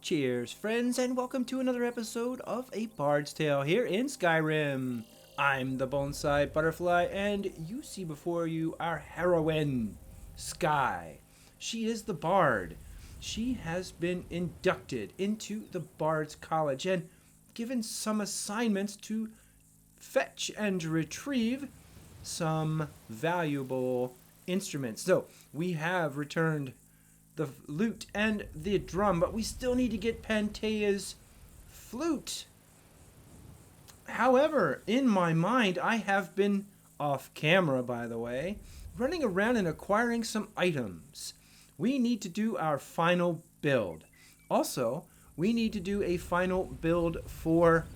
Cheers, friends, and welcome to another episode of A Bard's Tale here in Skyrim. I'm the Bonsai Butterfly, and you see before you our heroine, Skye. She is the Bard. She has been inducted into the Bard's College and given some assignments to fetch and retrieve some valuable instruments. So, we have returned the lute and the drum, but we still need to get Pantea's flute. However, in my mind, I have been off camera, by the way, running around and acquiring some items. We need to do our final build. Also, we need to do a final build for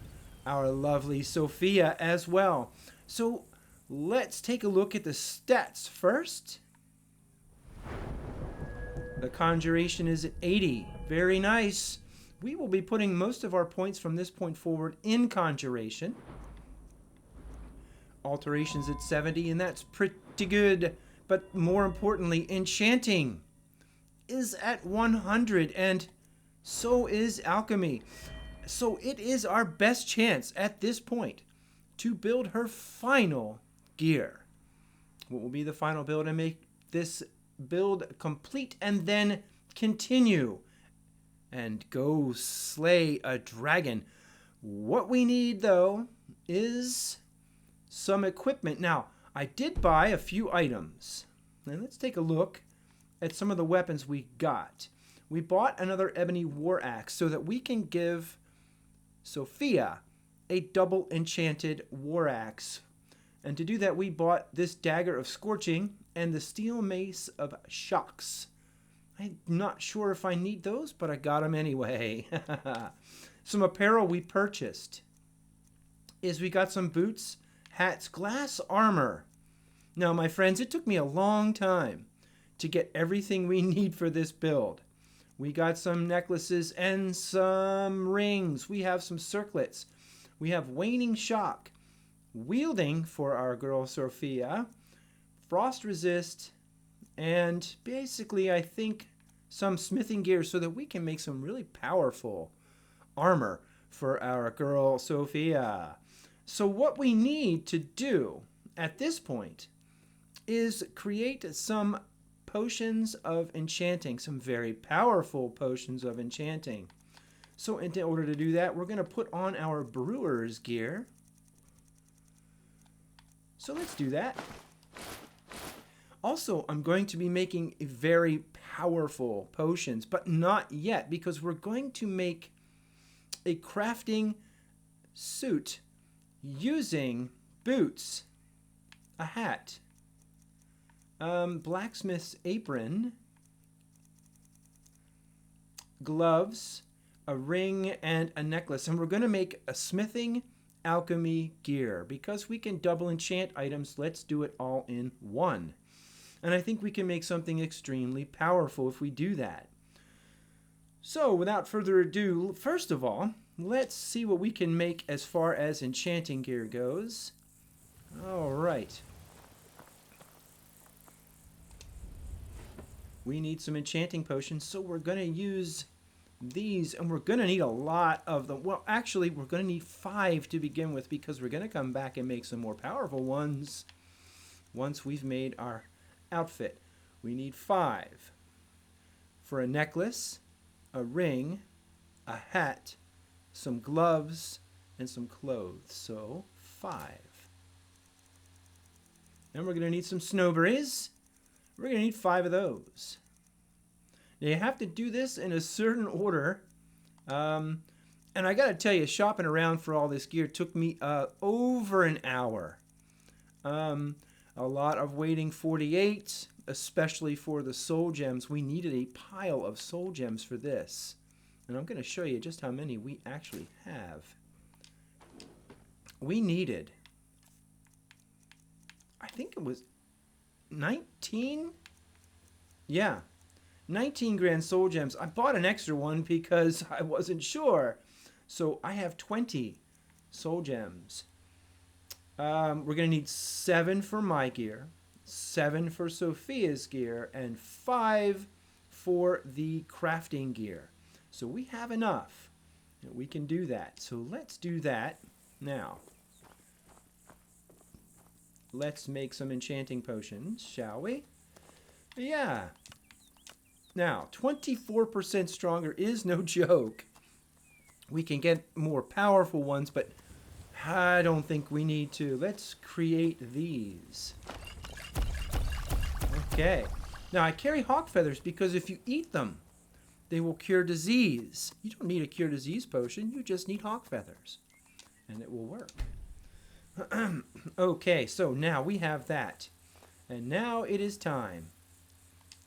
our lovely Sophia as well. So let's take a look at the stats first. The conjuration is at 80. Very nice. We will be putting most of our points from this point forward in conjuration. Alterations at 70, and that's pretty good. But more importantly, enchanting is at 100, and so is alchemy. So it is our best chance at this point to build her final gear. What will be the final build and make this build complete and then continue and go slay a dragon. What we need though is some equipment. Now, I did buy a few items. Now let's take a look at some of the weapons we got. We bought another ebony war axe so that we can give Sophia a double enchanted war axe. And to do that, we bought this dagger of scorching and the steel mace of shocks. I'm not sure if I need those, but I got them anyway. Some apparel we purchased is we got some boots, hats, glass armor. Now, my friends, it took me a long time to get everything we need for this build. We got some necklaces and some rings. We have some circlets. We have waning shock, wielding for our girl Sophia, frost resist, and basically I think some smithing gear so that we can make some really powerful armor for our girl Sophia. So what we need to do at this point is create some potions of enchanting, some very powerful potions of enchanting. So in order to do that, we're going to put on our brewer's gear. So let's do that. Also, I'm going to be making very powerful potions, but not yet, because we're going to make a crafting suit using boots, a hat, blacksmith's apron, gloves, a ring, and a necklace. And we're going to make a smithing alchemy gear. Because we can double enchant items, let's do it all in one. And I think we can make something extremely powerful if we do that. So, without further ado, first of all, let's see what we can make as far as enchanting gear goes. All right. We need some enchanting potions, so we're going to use these, and we're going to need a lot of them. Well, actually, we're going to need 5 to begin with, because we're going to come back and make some more powerful ones once we've made our outfit. We need 5 for a necklace, a ring, a hat, some gloves, and some clothes. So 5. Then we're going to need some snowberries. We're going to need 5 of those. Now you have to do this in a certain order. And I got to tell you, shopping around for all this gear took me over an hour. A lot of waiting 48, especially for the soul gems. We needed a pile of soul gems for this. And I'm going to show you just how many we actually have. We needed, I think it was 19? Yeah, 19 grand soul gems. I bought an extra one because I wasn't sure. So I have 20 soul gems. We're going to need 7 for my gear, 7 for Sophia's gear, and 5 for the crafting gear. So we have enough. We can do that. So let's do that now. Let's make some enchanting potions, shall we? Yeah. Now, 24% stronger is no joke. We can get more powerful ones, but I don't think we need to. Let's create these. Okay. Now, I carry hawk feathers because if you eat them, they will cure disease. You don't need a cure disease potion. You just need hawk feathers. And it will work. Okay, so now we have that. And now it is time.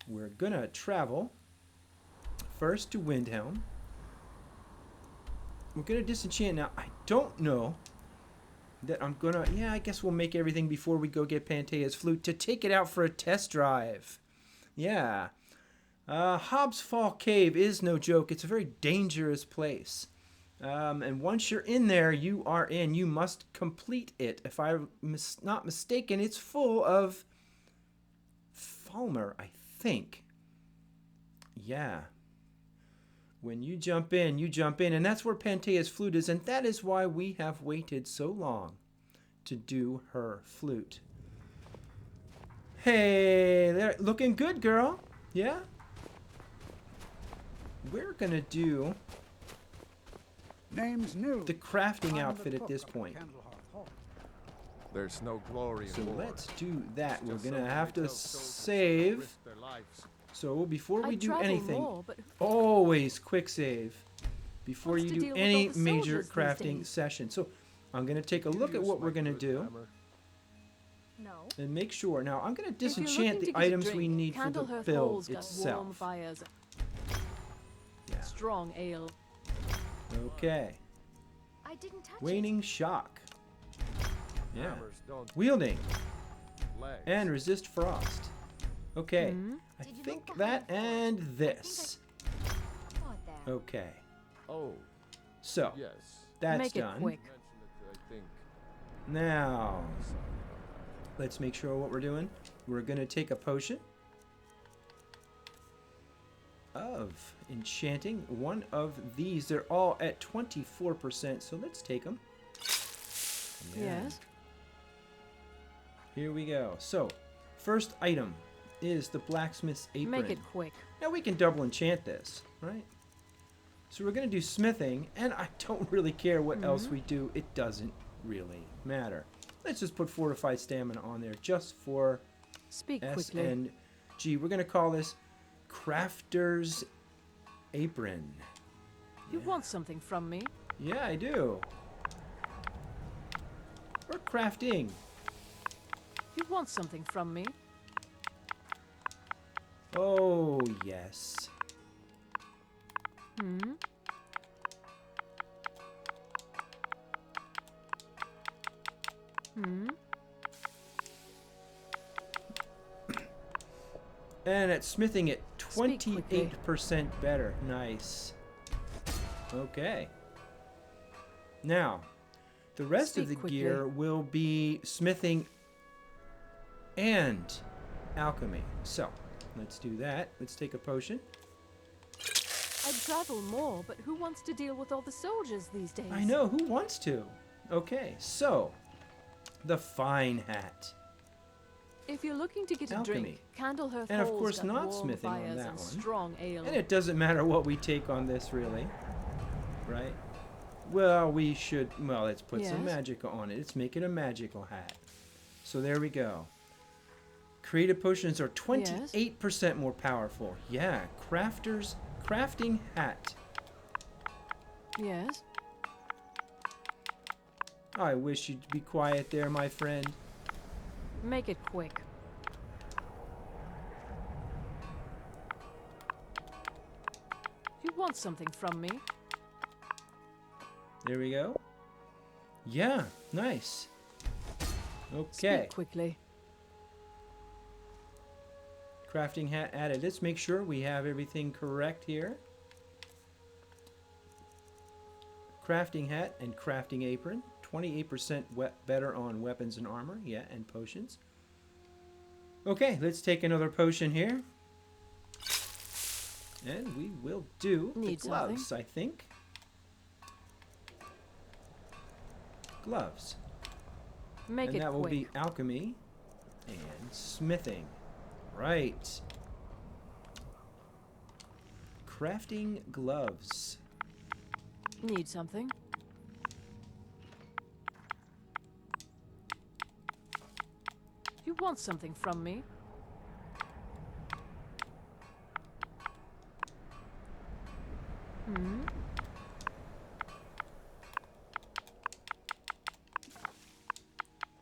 We're going to travel first to Windhelm. We're going to disenchant. Now, I don't know that I'm going to... Yeah, I guess we'll make everything before we go get Panthea's flute to take it out for a test drive. Yeah. Hobbs Fall Cave is no joke. It's a very dangerous place. And once you're in there, you are in. You must complete it. If I'm not mistaken, it's full of Falmer, I think. Yeah. When you jump in, you jump in. And that's where Panthea's flute is. And that is why we have waited so long to do her flute. Hey, they're looking good, girl. Yeah? We're going to do Name's new. the crafting outfit at this point. There's no glory So in war. let's do that. We're Just going to so have to many tell soldiers save. risk their lives. So before we I'd do travel anything, more, but always quick save before Wants you to do deal with any all the major soldiers these crafting days. session. So I'm going to take a You look at use what my we're going to good do hammer. no. and make sure. Now I'm going to If you're disenchant looking the to get a items we drink, need for the Candlehearth build Hall's got warm itself. fires, Yeah. strong ale. Okay. I didn't touch Waning shock. Yeah. Hammers don't Wielding legs. and resist frost. Okay. Hmm? I Did you think look that behind and the fort? this. it. What there? Okay. Oh, So yes. that's Make done. it quick. Mention it, I think. Now, let's make sure what we're doing. We're going to take a potion of enchanting. One of these. They're all at 24%, so let's take them. Yes. Here we go. So, first item is the blacksmith's apron. Make it quick. Now we can double enchant this, right? So we're going to do smithing, and I don't really care what else we do. It doesn't really matter. Let's just put fortified stamina on there just for Speak S quickly. and G. We're going to call this Crafter's Apron. You want something from me? Yeah, I do. We're crafting. You want something from me? Oh, yes. Hmm? Hmm? And at smithing it, Speak quickly. 28% better. Nice. Okay. Now, the rest of Speak the quickly. gear will be smithing and alchemy. So, let's do that. Let's take a potion. I'd travel more, but who wants to deal with all the soldiers these days? I know, who wants to? Okay, so, the fine hat. If you're looking to get a Alchemy. drink, Candlehearth And of Hall's course got not warm smithing on fires that and one. strong ale. And it doesn't matter what we take on this, really. Right? Well, we should... Well, let's put some Yes. magic on it. Let's make it a magical hat. So there we go. Creative potions are 28% more powerful. Yeah, crafting hat. Yes. I wish you'd be quiet there, my friend. Make it quick. You want something from me? There we go. Yeah, nice. Okay. Speak quickly. Crafting hat added. Let's make sure we have everything correct here. Crafting hat and crafting apron. 28% better on weapons and armor. Yeah, and potions. Okay, let's take another potion here. And we will do Need the gloves, I think. Gloves. Make And it that will quick. be alchemy and smithing. Right. Crafting gloves. Need something? You want something from me? Hmm?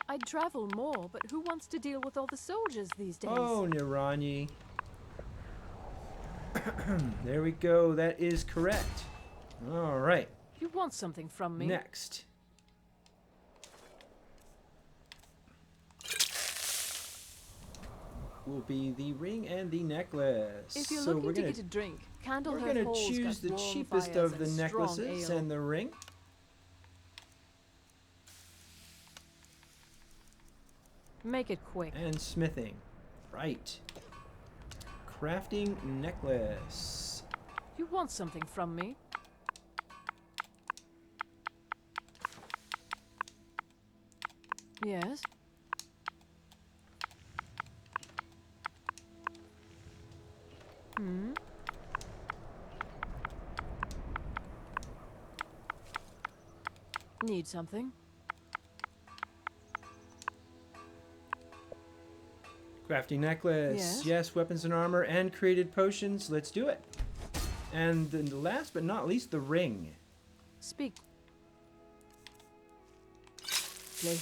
I'd travel more, but who wants to deal with all the soldiers these days? Oh, Nirani. There we go. That is correct. All right. You want something from me? Next. Will be the ring and the necklace. If you're So looking we're to gonna get a drink, we're Candlehearth gonna Hall's choose got the warm cheapest fires of the and strong necklaces ale. and the ring. Make it quick. And smithing. Right. Crafting necklace. You want something from me? Yes? Hmm? Need something? Crafting necklace. Yes. Yes, weapons and armor and created potions. Let's do it. And then last but not least, the ring. Speak. Play.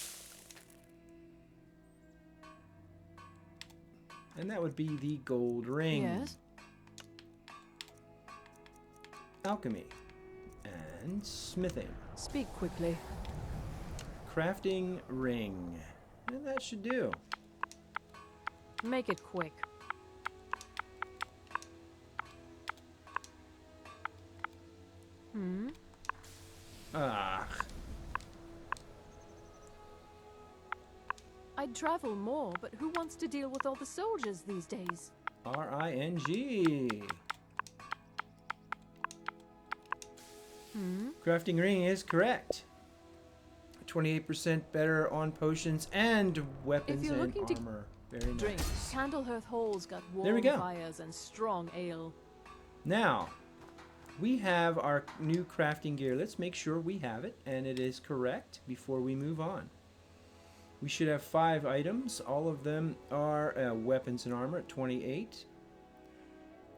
And that would be the gold ring. Yes? Alchemy. And smithing. Speak quickly. Crafting ring. And that should do. Make it quick. Hmm? Ah. I'd travel more, but who wants to deal with all the soldiers these days? RING. Hmm? Crafting ring is correct. 28% better on potions and weapons you're and looking to armor. Very Drink. nice. Candlehearth Hall's got There we warm go. fires and strong ale. Now, we have our new crafting gear. Let's make sure we have it and it is correct before we move on. We should have 5 items. All of them are weapons and armor at 28.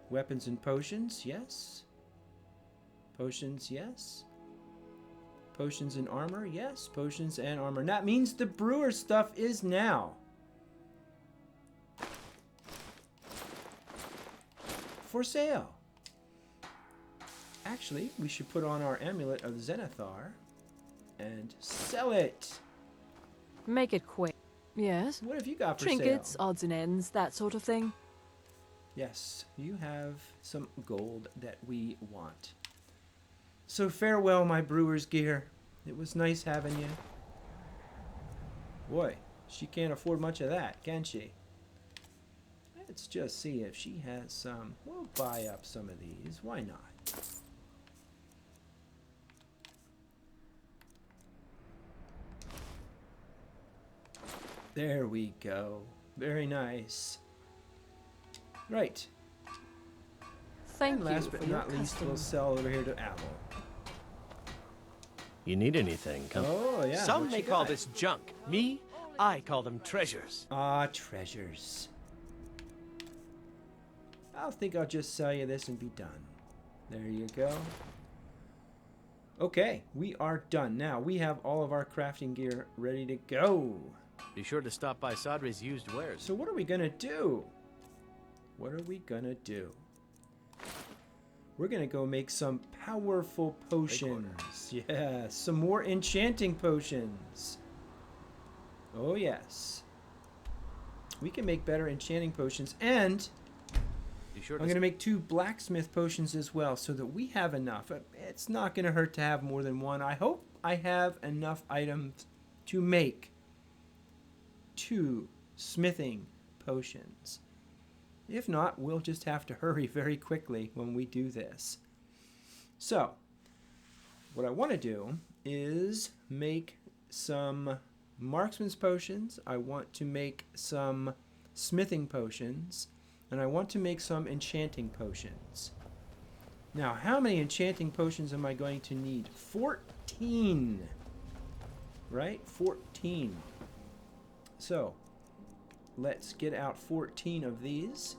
Weapons and potions, yes. Potions, yes. Potions and armor, yes. Potions and armor. And that means the brewer stuff is now for sale. Actually, we should put on our amulet of Zenithar and sell it. Make it quick. Yes? What have you got for Trinkets, sale? odds and ends, that sort of thing. Yes, you have some gold that we want. So farewell, my brewer's gear. It was nice having you. Boy, she can't afford much of that, can she? Let's just see if she has some. We'll buy up some of these. Why not? There we go. Very nice. Right. Thank And last you but for your not least, custom. we'll sell over here to Apple. You need anything, come. Oh, yeah. Some what may you call got? this junk. Me, I call them treasures. Ah, treasures. I think I'll just sell you this and be done. There you go. Okay, we are done. Now, we have all of our crafting gear ready to go. Be sure to stop by Sadri's used wares. So what are we going to do? What are we going to do? We're going to go make some powerful potions. Yeah, some more enchanting potions. Oh, yes. We can make better enchanting potions. And Be sure I'm to going to make 2 blacksmith potions as well so that we have enough. It's not going to hurt to have more than one. I hope I have enough items to make 2 smithing potions. If not, we'll just have to hurry very quickly when we do this. So, what I want to do is make some marksman's potions. I want to make some smithing potions. And I want to make some enchanting potions. Now, how many enchanting potions am I going to need? 14. Right? 14. So, let's get out 14 of these.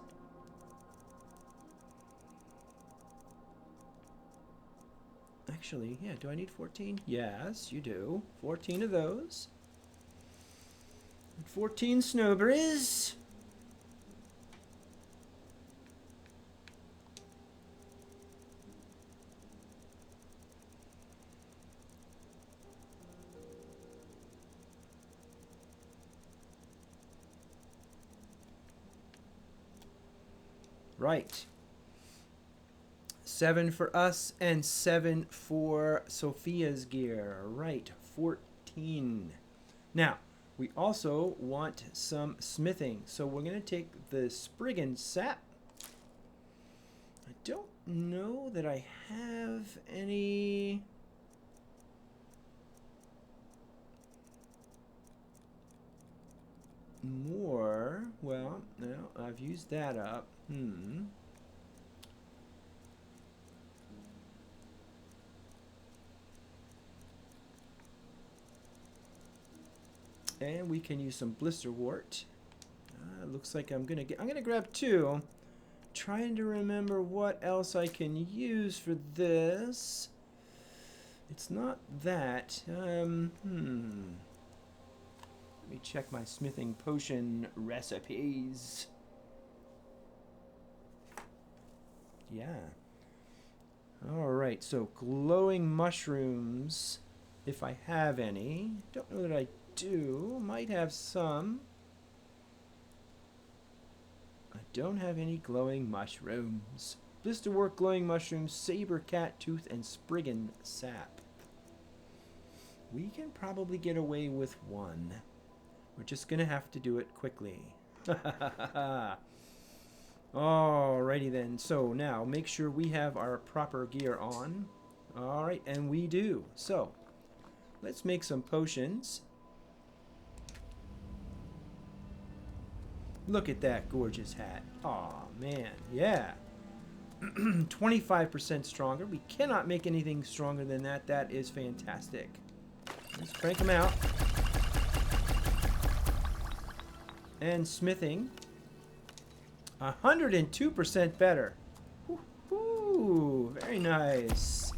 Actually, yeah, do I need 14? Yes, you do. 14 of those. And 14 snowberries. Right. 7 for us and 7 for Sophia's gear. Right. 14. Now, we also want some smithing. So we're going to take the Spriggan sap. I don't know that I have any... more. Well, no, I've used that up. And we can use some blisterwort. Looks like I'm gonna grab 2. Trying to remember what else I can use for this. It's not that. Let me check my smithing potion recipes. Yeah. Alright, so glowing mushrooms, if I have any. Don't know that I do. Might have some. I don't have any glowing mushrooms. Blisterwort, glowing mushrooms, saber cat tooth, and Spriggan sap. We can probably get away with 1. We're just going to have to do it quickly. Alrighty then. So now make sure we have our proper gear on. Alright, and we do. So let's make some potions. Look at that gorgeous hat. Aw, man. Yeah. 25% stronger. We cannot make anything stronger than that. That is fantastic. Let's crank them out. And smithing. 102% better. Ooh, very nice.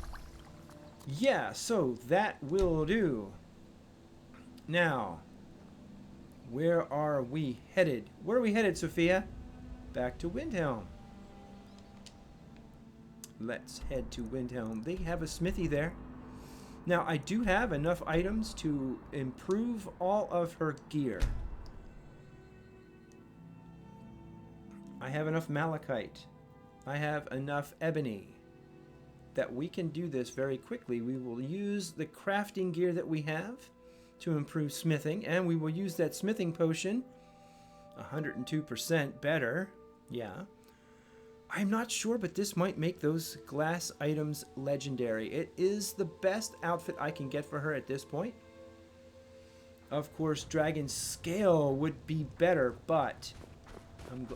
Yeah, so that will do. Now, where are we headed? Where are we headed, Sophia? Back to Windhelm. Let's head to Windhelm. They have a smithy there. Now, I do have enough items to improve all of her gear. I have enough malachite. I have enough ebony that we can do this very quickly. We will use the crafting gear that we have to improve smithing, and we will use that smithing potion. 102% better. Yeah. I'm not sure, but this might make those glass items legendary. It is the best outfit I can get for her at this point. Of course, dragon scale would be better, but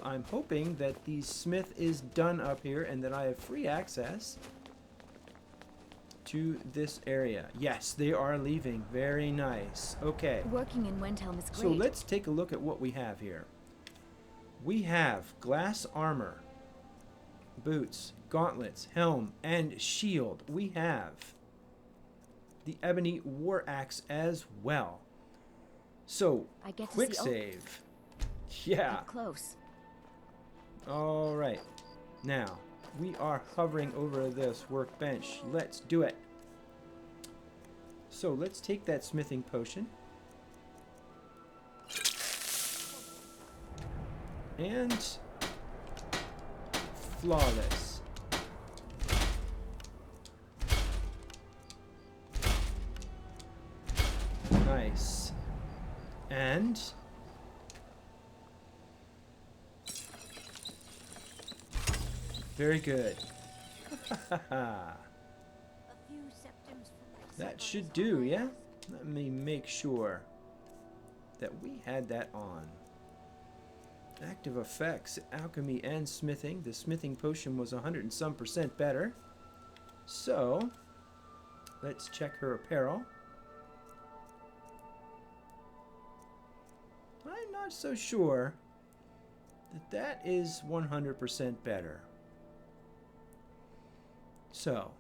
I'm hoping that the smith is done up here and that I have free access to this area. Yes, they are leaving. Very nice. Okay. Working in Windhelm is great. So let's take a look at what we have here. We have glass armor, boots, gauntlets, helm, and shield. We have the ebony war axe as well. So, I get to quick see save. Yeah. Up close. All right. Now, we are hovering over this workbench. Let's do it. So, let's take that smithing potion. And flawless. Nice. And Very good. A few septims for my That supper should is do, all I yeah? ask. Let me make sure that we had that on. Active effects, alchemy and smithing. The smithing potion was 100 and some % better. So, let's check her apparel. I'm not so sure that that is 100% better. So,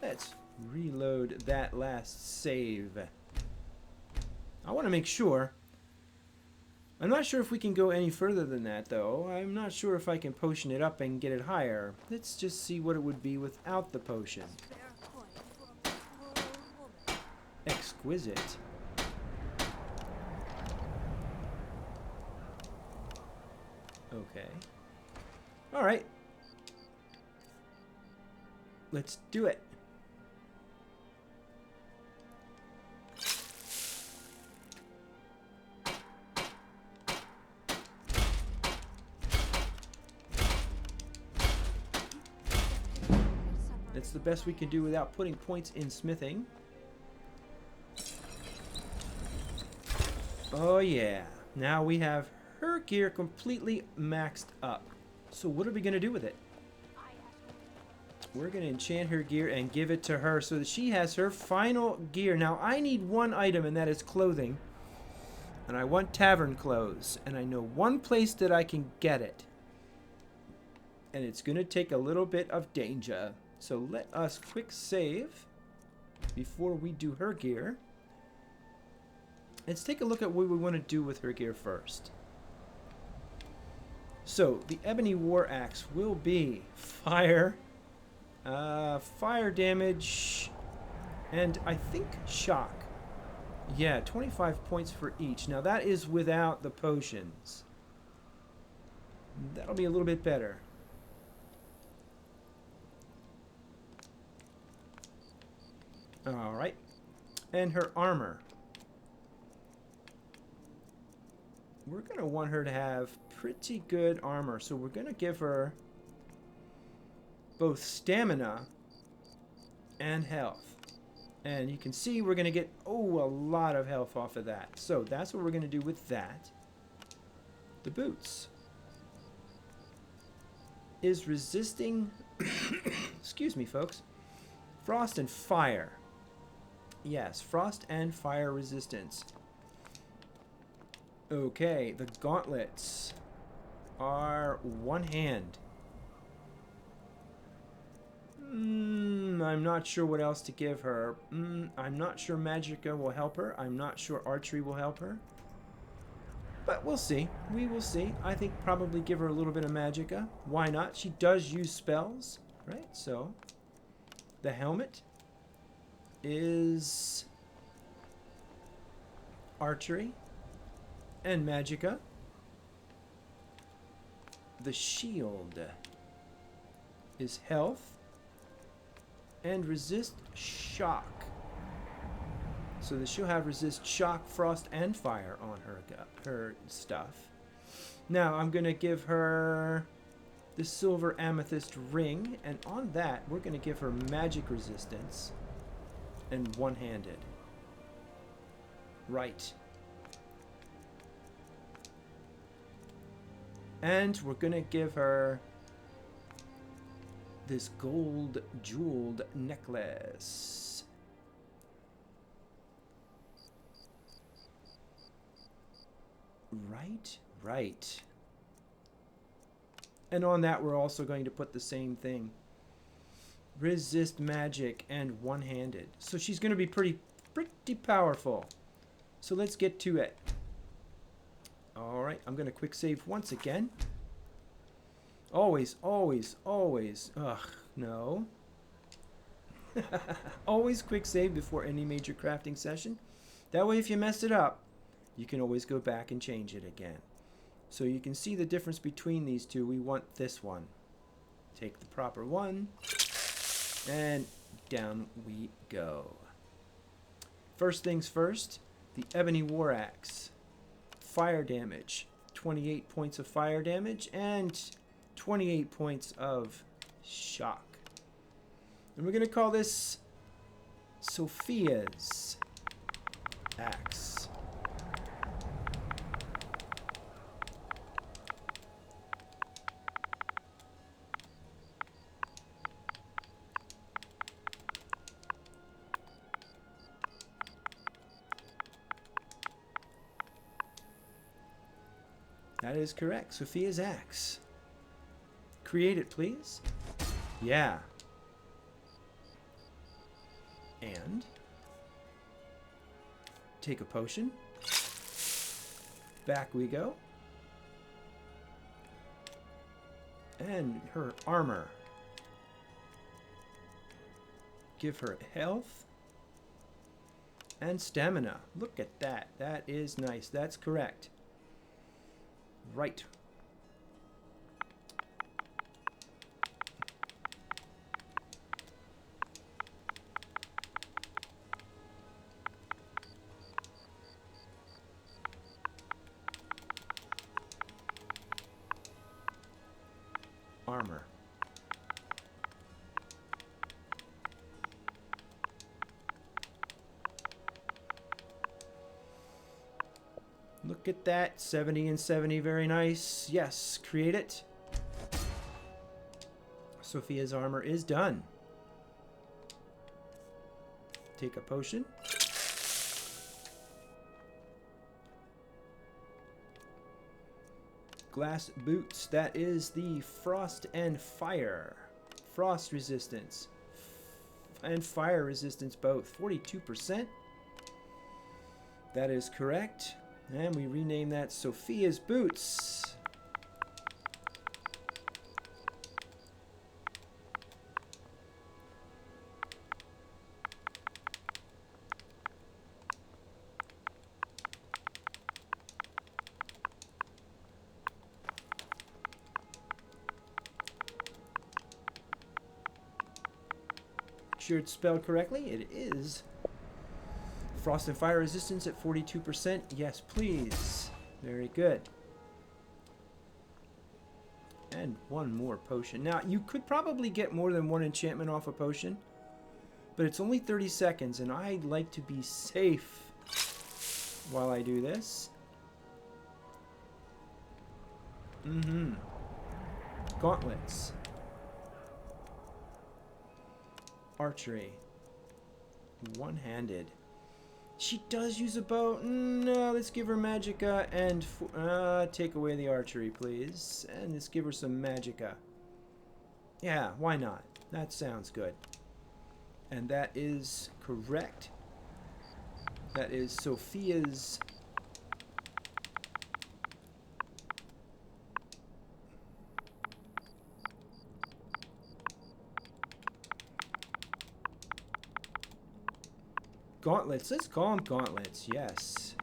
let's reload that last save. I want to make sure. I'm not sure if we can go any further than that, though. I'm not sure if I can potion it up and get it higher. Let's just see what it would be without the potion. Spare coin for a poor old woman. Exquisite. Okay. All right. Let's do it. That's the best we can do without putting points in smithing. Oh yeah. Now we have her gear completely maxed up. So what are we going to do with it? We're going to enchant her gear and give it to her so that she has her final gear. Now I need one item, and that is clothing. And I want tavern clothes. And I know one place that I can get it. And it's going to take a little bit of danger. So let us quick save before we do her gear. Let's take a look at what we want to do with her gear first. So the ebony war axe will be fire, fire damage, and I think shock. Yeah, 25 points for each. Now that is without the potions. That'll be a little bit better. Alright. And her armor. We're going to want her to have pretty good armor. So we're going to give her both stamina and health. And you can see we're going to get, a lot of health off of that. So that's what we're going to do with that. The boots is resisting, excuse me, folks, frost and fire. Yes, frost and fire resistance. Okay, the gauntlets are one hand. I'm not sure what else to give her. I'm not sure magicka will help her. I'm not sure archery will help her. But we'll see. We will see. I think probably give her a little bit of magicka. Why not? She does use spells, right? So, the helmet is archery and magicka. The shield is health and resist shock. So that she'll have resist shock, frost, and fire on her stuff. Now I'm gonna give her the silver amethyst ring, and on that we're gonna give her magic resistance and one-handed. Right. And we're gonna give her this gold jeweled necklace. Right. And on that we're also going to put the same thing. Resist magic and one-handed. So she's going to be pretty powerful. So let's get to it. Alright, I'm going to quick save once again. Always. Ugh, no. Always quick save before any major crafting session. That way if you mess it up, you can always go back and change it again. So you can see the difference between these two. We want this one. Take the proper one. And down we go. First things first, the ebony war axe. Fire damage, 28 points of fire damage and 28 points of shock. And we're going to call this Sophia's axe. That is correct. Sophia's axe. Create it, please. Yeah. And take a potion. Back we go. And her armor. Give her health and stamina. Look at that. That is nice. That's correct. Right. Armor. Look at that. 70 and 70. Very nice. Yes. Create it. Sophia's armor is done. Take a potion. Glass boots. That is the frost and fire. Frost resistance. And fire resistance both. 42%. That is correct. And we rename that Sophia's boots. Sure it's spelled correctly. It is. Frost and fire resistance at 42%. Yes, please. Very good. And one more potion. Now, you could probably get more than one enchantment off a potion, but it's only 30 seconds, and I like to be safe while I do this. Gauntlets. Archery. One-handed. She does use a bow. No, let's give her magicka and take away the archery, please. And let's give her some magicka. Yeah, why not? That sounds good. And that is correct. That is Sophia's gauntlets. Let's call them gauntlets. Yes.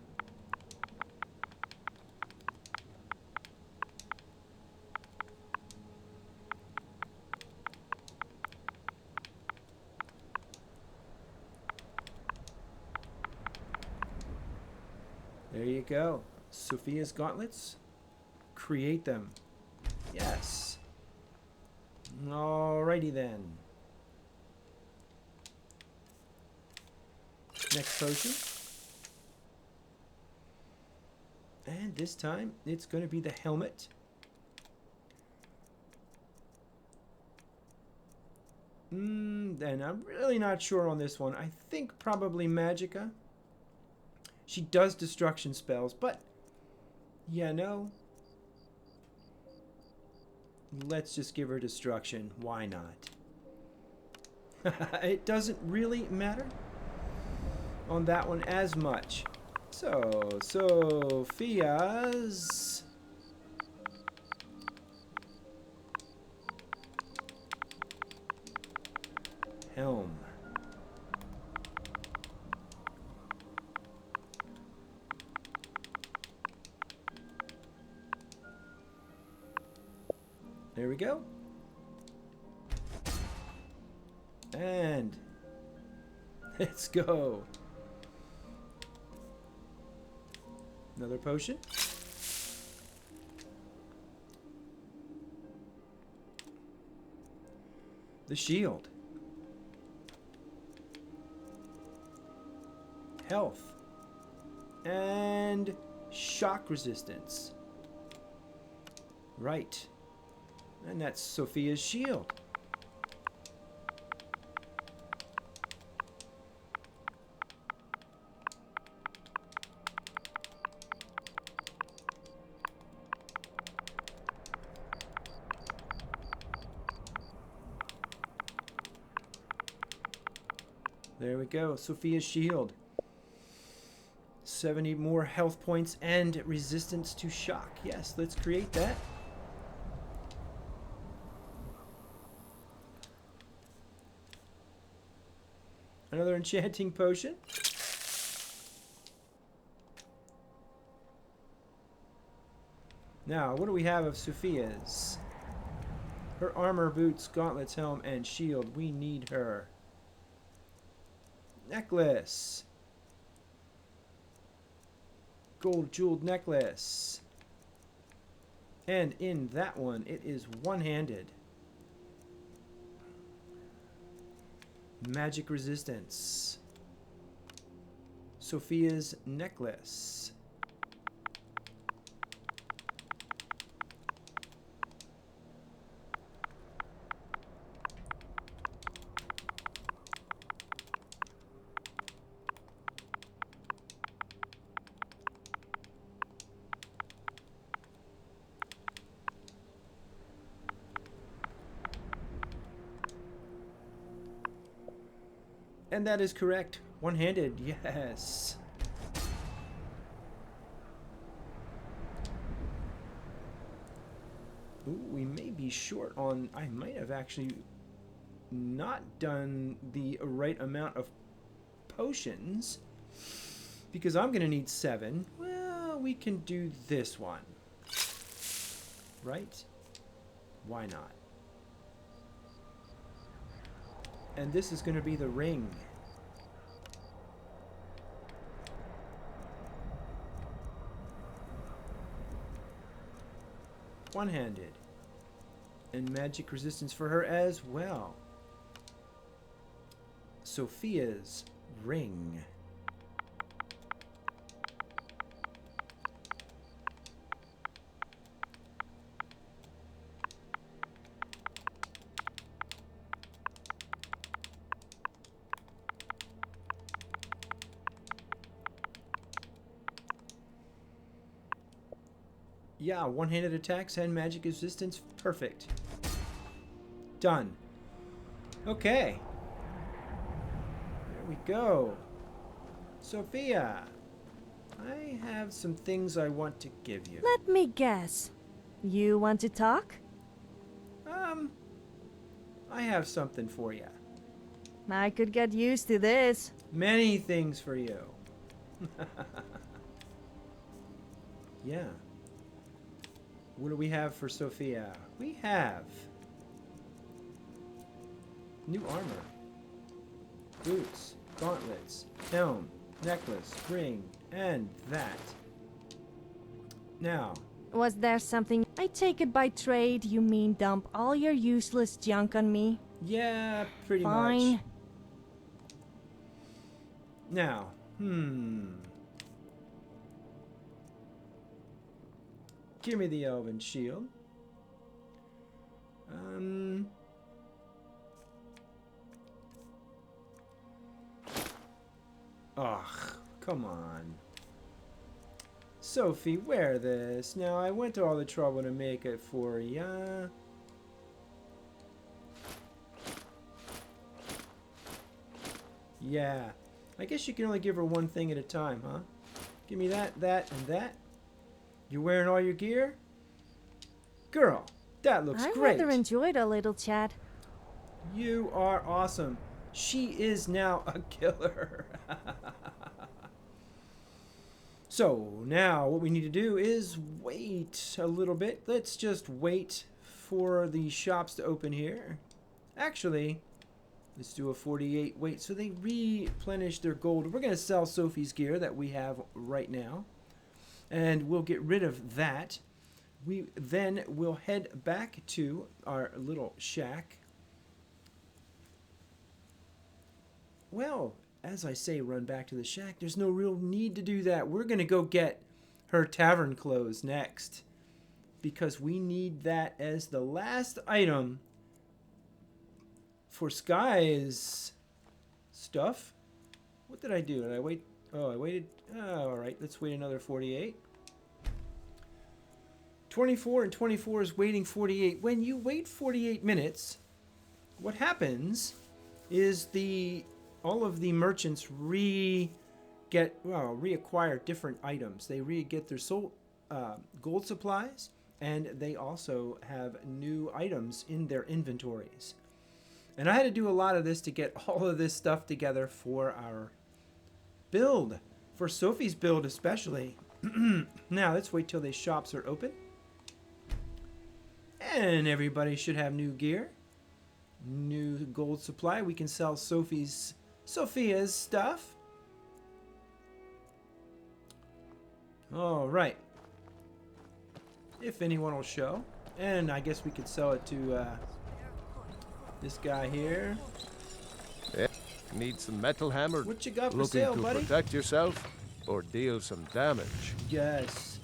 There you go. Sophia's gauntlets. Create them. Yes. Alrighty then. Next potion. And this time it's going to be the helmet. And I'm really not sure on this one. I think probably magicka. She does destruction spells, but yeah, no. Let's just give her destruction. Why not? It doesn't really matter on that one as much. So, Sophia's helm. There we go. And let's go. The shield. Health. And shock resistance. Right. And that's Sophia's shield. There we go. Sophia's shield. 70 more health points and resistance to shock. Yes, let's create that. Another enchanting potion. Now, what do we have of Sophia's? Her armor, boots, gauntlets, helm, and shield. We need her. Necklace. Gold jeweled necklace. And in that one, it is one-handed. Magic resistance. Sophia's necklace. And that is correct. One-handed, yes. Ooh, we may be short on... I might have actually not done the right amount of potions. Because I'm going to need 7. Well, we can do this one. Right? Why not? And this is going to be the ring. One-handed. And magic resistance for her as well. Sophia's ring. Yeah, one-handed attacks and magic resistance. Perfect. Done. Okay. There we go. Sophia, I have some things I want to give you. Let me guess. You want to talk? I have something for you. I could get used to this. Many things for you. Yeah. What do we have for Sophia? We have new armor, boots, gauntlets, helm, necklace, ring, and that. Now, Was there something? I take it by trade you mean dump all your useless junk on me? yeah, pretty Fine. much. Now, give me the elven shield. Ugh, come on. Sophie, wear this. Now, I went to all the trouble to make it for ya. Yeah. I guess you can only give her one thing at a time, huh? Give me that, that, and that. You wearing all your gear? Girl, that looks I great. rather enjoyed a little chat. You are awesome. She is now a killer. So, now what we need to do is wait a little bit. Let's just wait for the shops to open here. Actually, let's do a 48 wait so they replenish their gold. We're going to sell Sophie's gear that we have right now. And we'll get rid of that. We then will head back to our little shack. well, as I say, run back to the shack. There's no real need to do that. We're going to go get her tavern clothes next, because we need that as the last item for Skye's stuff. What did I do? Did I wait? Oh, I waited. Oh, all right, let's wait another 48. 24 and 24 is waiting 48. When you wait 48 minutes, what happens is all of the merchants reacquire different items. They get their gold supplies, and they also have new items in their inventories. And I had to do a lot of this to get all of this stuff together for our build, for Sophie's build especially. Now let's wait till these shops are open, and everybody should have new gear, new gold supply. We can sell Sophia's stuff. All right, if anyone will show. And I guess we could sell it to this guy here. Yeah. Need some metal hammer? What you got for Looking sale, to buddy? protect yourself or deal some damage? Yes.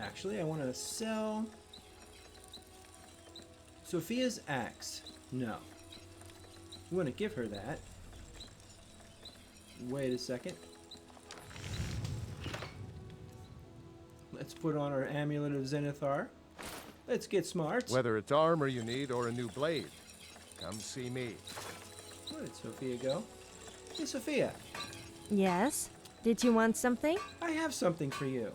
Actually, I want to sell Sophia's axe. No. We want to give her that. Wait a second. Let's put on our amulet of Zenithar. Let's get smart. Whether it's armor you need or a new blade, come see me. Where did Sophia go? Hey, Sophia. Yes? Did you want something? I have something for you.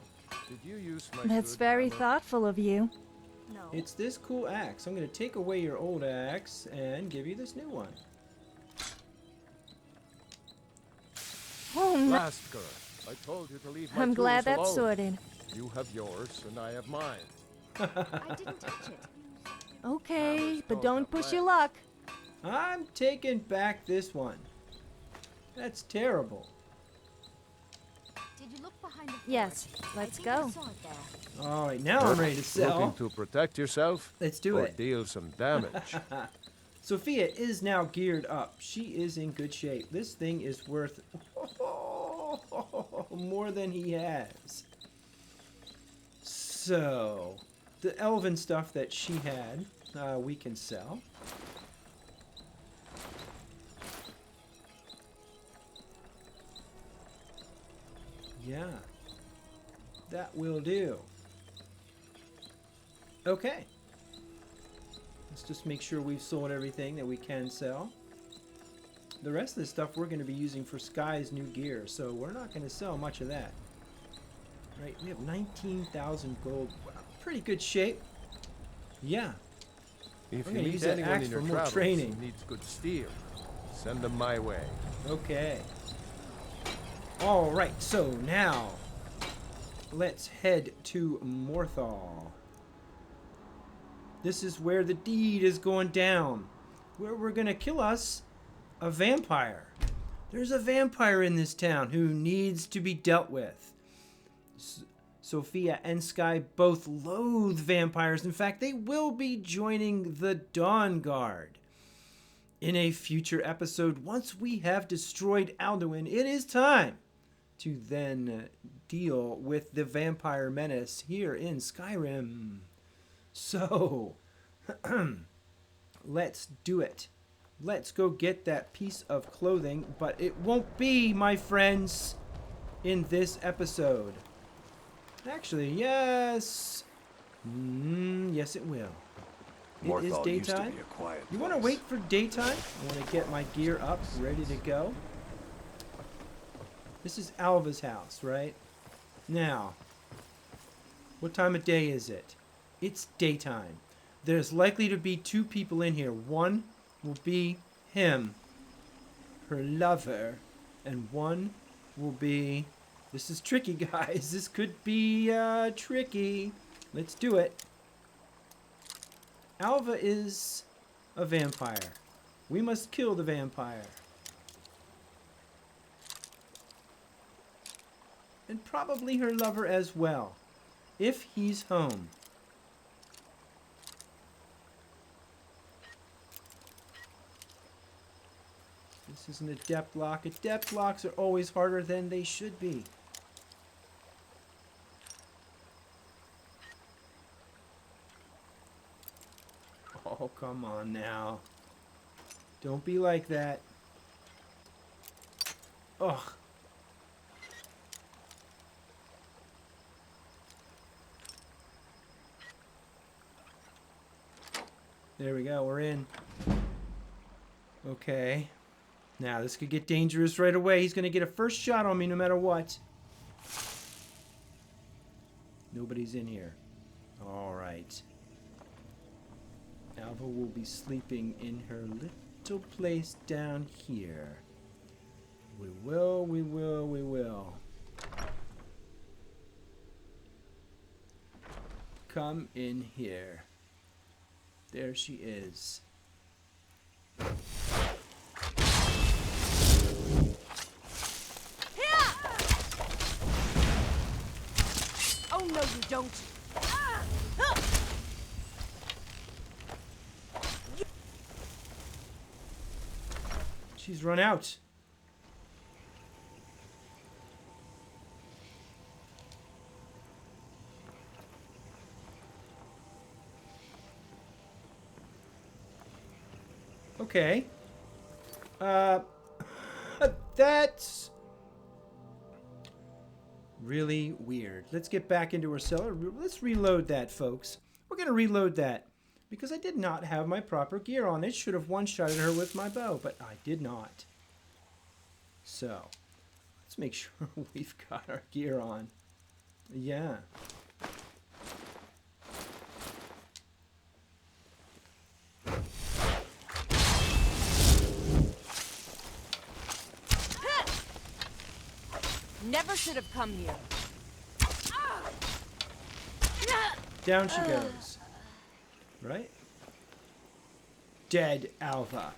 Did you use my That's good very hammer? thoughtful of you. No. It's this cool axe. I'm going to take away your old axe and give you this new one. Oh, no. Last girl, I told you to leave my I'm glad tools that's alone. sorted. You have yours and I have mine. I didn't touch it. Okay, but don't don't have push your legs. luck. I'm taking back this one. That's terrible. Did you look behind the Yes, fort? let's I think I go. saw it there. All right, now I'm ready to sell. Looking to protect yourself Let's do or it. deal some damage? Sophia is now geared up. She is in good shape. This thing is worth more than he has. So, the elven stuff that she had, we can sell. Yeah, that will do. Okay. Let's just make sure we've sold everything that we can sell. The rest of the stuff we're going to be using for Skye's new gear, so we're not going to sell much of that. Right, we have 19,000 gold. Wow, pretty good shape. Yeah. If I'm you gonna meet use that anyone axe in for your more travels training. who needs good steel, send them my way. Okay. All right, so now let's head to Morthal. This is where the deed is going down, where we're going to kill us a vampire. There's a vampire in this town who needs to be dealt with. Sophia and Skye both loathe vampires. In fact, they will be joining the Dawn Guard. In a future episode, once we have destroyed Alduin, it is time to then deal with the vampire menace here in Skyrim. So, let's do it. Let's go get that piece of clothing, but it won't be, my friends, in this episode. Actually, yes. Yes, it will. It is daytime. You want to wait for daytime? I want to get my gear up, ready to go. This is Alva's house, right? Now, what time of day is it? It's daytime. There's likely to be two people in here. One will be him, her lover, and one will be... This is tricky, guys. This could be tricky. Let's do it. Alva is a vampire. We must kill the vampire. And probably her lover as well, if he's home. This isn't a depth lock. Depth locks are always harder than they should be. Oh, come on now. Don't be like that. Ugh. There we go, we're in. Okay. Now, this could get dangerous right away. He's going to get a first shot on me no matter what. Nobody's in here. Alright. Alva will be sleeping in her little place down here. We will. Come in here. There she is. Oh, no, you don't. She's run out. Okay. That's really weird. Let's get back into her cellar. Let's reload that, folks. We're going to reload that because I did not have my proper gear on. It should have one-shotted her with my bow, but I did not. So, let's make sure we've got our gear on. Yeah. Never should have come here. Down she goes. Right? Dead Alva.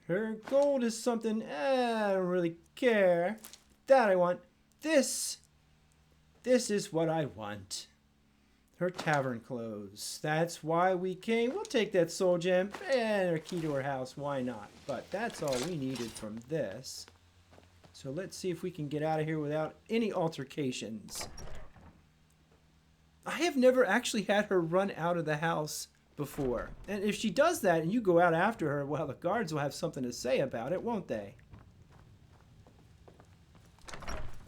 Her gold is something I don't really care. That I want. This is what I want. Her tavern clothes. That's why we came. We'll take that soul gem and her key to her house. Why not? But that's all we needed from this. So let's see if we can get out of here without any altercations. I have never actually had her run out of the house before. And if she does that and you go out after her, well, the guards will have something to say about it, won't they?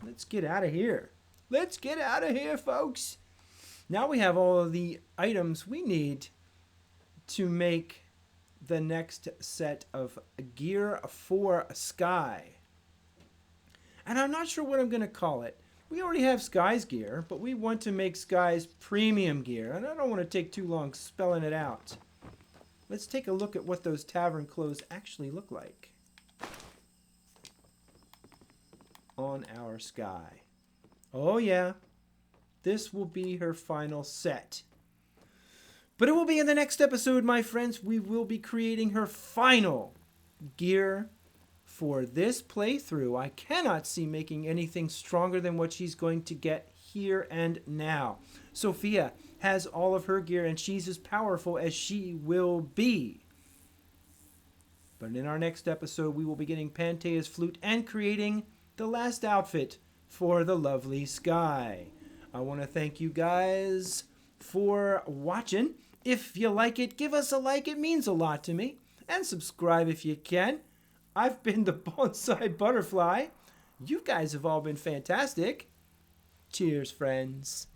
Let's get out of here. Let's get out of here, folks. Now we have all of the items we need to make the next set of gear for Skye. And I'm not sure what I'm going to call it. We already have Skye's gear, but we want to make Skye's premium gear. And I don't want to take too long spelling it out. Let's take a look at what those tavern clothes actually look like on our Skye. Oh yeah, this will be her final set. But it will be in the next episode, my friends. We will be creating her final gear for this playthrough. I cannot see making anything stronger than what she's going to get here and now. Sophia has all of her gear and she's as powerful as she will be. But in our next episode, we will be getting Panthea's flute and creating the last outfit for the lovely Skye. I want to thank you guys for watching. If you like it, give us a like. It means a lot to me. And subscribe if you can. I've been the Bonsai Butterfly. You guys have all been fantastic. Cheers, friends.